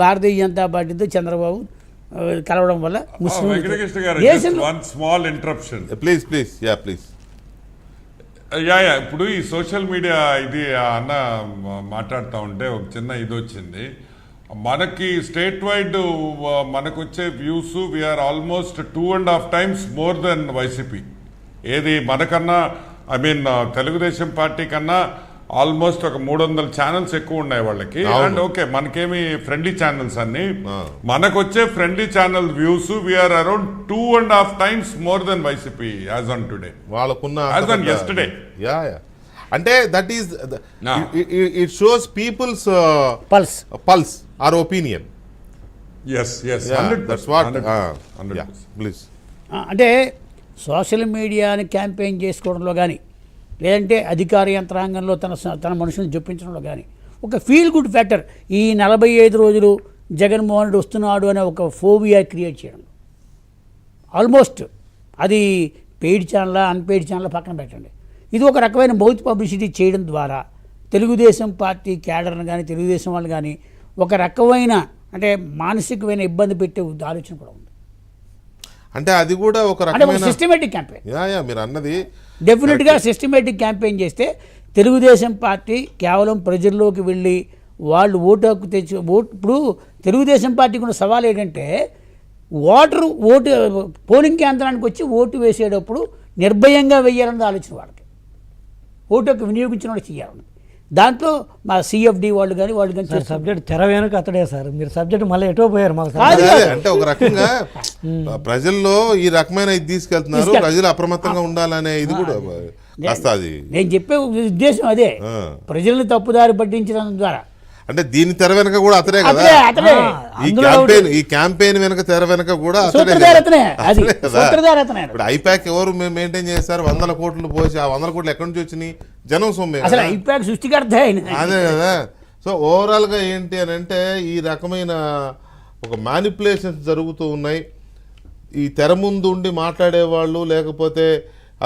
భారతీయ జనతా పార్టీతో చంద్రబాబు కలవడం వల్ల వెంకటకృష్ణ గారు వన్ స్మాల్ ఇంటరప్షన్ ప్లీజ్ ఇప్పుడు ఈ సోషల్ మీడియా ఇది అన్న మాట్లాడుతూ ఉంటే ఒక చిన్న ఇది వచ్చింది. మనకి స్టేట్ వైడ్ మనకు వచ్చే views we are almost 2.5 times more than YCP. ఏది మనకన్నా ఐ మీన్ తెలుగుదేశం పార్టీ కన్నా ఆల్మోస్ట్ ఒక 300 ఛానల్స్ ఎక్కువ ఉన్నాయి వాళ్ళకి. అండ్ ఓకే మనకేమి ఫ్రెండ్లీ ఛానల్స్ అన్ని, మనకు వచ్చే friendly channel views we are around 2.5 times more than YCP as on today, as on yesterday. అంటే that is it shows people's pulse or opinion. Please అంటే సోషల్ మీడియాని క్యాంపెయిన్ చేసుకోవడంలో కానీ, లేదంటే అధికార యంత్రాంగంలో తన మనుషులను జొప్పించడంలో కానీ ఒక ఫీల్ గుడ్ ఫ్యాక్టర్ ఈ 45 రోజులు జగన్మోహన్ రెడ్డి వస్తున్నాడు అనే ఒక ఫోబియా క్రియేట్ చేయడం. ఆల్మోస్ట్ అది పెయిడ్ ఛానల్ అన్పెయిడ్ ఛానల్ పక్కన పెట్టండి, ఇది ఒక రకమైన మౌత్ పబ్లిసిటీ చేయడం ద్వారా తెలుగుదేశం పార్టీ క్యాడర్ను కానీ తెలుగుదేశం వాళ్ళు కానీ ఒక రకమైన అంటే మానసికమైన ఇబ్బంది పెట్టే ఆలోచన కూడా ఉంది. అంటే అది కూడా ఒక రకమైన సిస్టమేటిక్ క్యాంపెయిన్. మీరు అన్నది డెఫినెట్గా సిస్టమేటిక్ క్యాంపెయిన్ చేస్తే తెలుగుదేశం పార్టీ కేవలం ప్రజల్లోకి వెళ్ళి వాళ్ళు ఓటు హక్కు తెచ్చి ఇప్పుడు తెలుగుదేశం పార్టీకి ఉన్న సవాల్ ఏంటంటే ఓటు పోలింగ్ కేంద్రానికి వచ్చి ఓటు వేసేటప్పుడు నిర్భయంగా వెయ్యాలన్నది ఆలోచన వాళ్ళకి, ఓటు హక్కు వినియోగించిన వాళ్ళు చేయాలని. దాంట్లో మా సిఎఫ్డి వాళ్ళు కానీ సబ్జెక్ట్ తెర వెనక అతడే సార్, మీరు సబ్జెక్ట్ మళ్ళీ ఎటో పోయారు మాకు. అంటే ఒక రకంగా ప్రజల్లో ఈ రకమైన ఇది తీసుకెళ్తున్నారు, ప్రజలు అప్రమత్తంగా ఉండాలనే ఇది కూడా కాస్త అది నేను చెప్పే ఉద్దేశం అదే, ప్రజల్ని తప్పుదారి పట్టించడం ద్వారా. అంటే దీని తెర వెనక కూడా అతడే కదా, ఈ క్యాంపెయిన్ వెనక తెర వెనక కూడా అతడే. ఇప్పుడు ఐపాక్ ఎవరు మెయింటైన్ చేస్తారు? 100 కోట్లు పోసి ఆ 100 కోట్లు ఎక్కడి నుంచి వచ్చినాయి? జనం సొమ్మే. ఐపాక్ సృష్టికర్త అదే కదా. సో ఓవరాల్ గా ఏంటి అని అంటే ఈ రకమైన ఒక మ్యానిపులేషన్స్ జరుగుతూ ఉన్నాయి. ఈ తెర ముందు ఉండి మాట్లాడేవాళ్ళు, లేకపోతే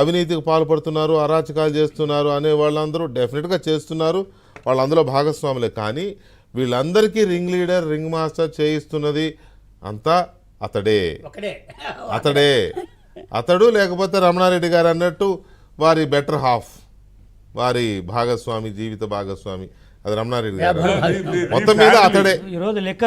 అవినీతికి పాల్పడుతున్నారు, అరాచకాలు చేస్తున్నారు అనే వాళ్ళందరూ డెఫినెట్గా చేస్తున్నారు, వాళ్ళందరూ భాగస్వాములే. కానీ వీళ్ళందరికీ రింగ్ లీడర్, రింగ్ మాస్టర్ చేయిస్తున్నది అంతా అతడు లేకపోతే రమణారెడ్డి గారు అన్నట్టు వారి బెటర్ హాఫ్, వారి భాగస్వామి, జీవిత భాగస్వామి అది రమణారెడ్డి గారు. మొత్తం మీద అతడే.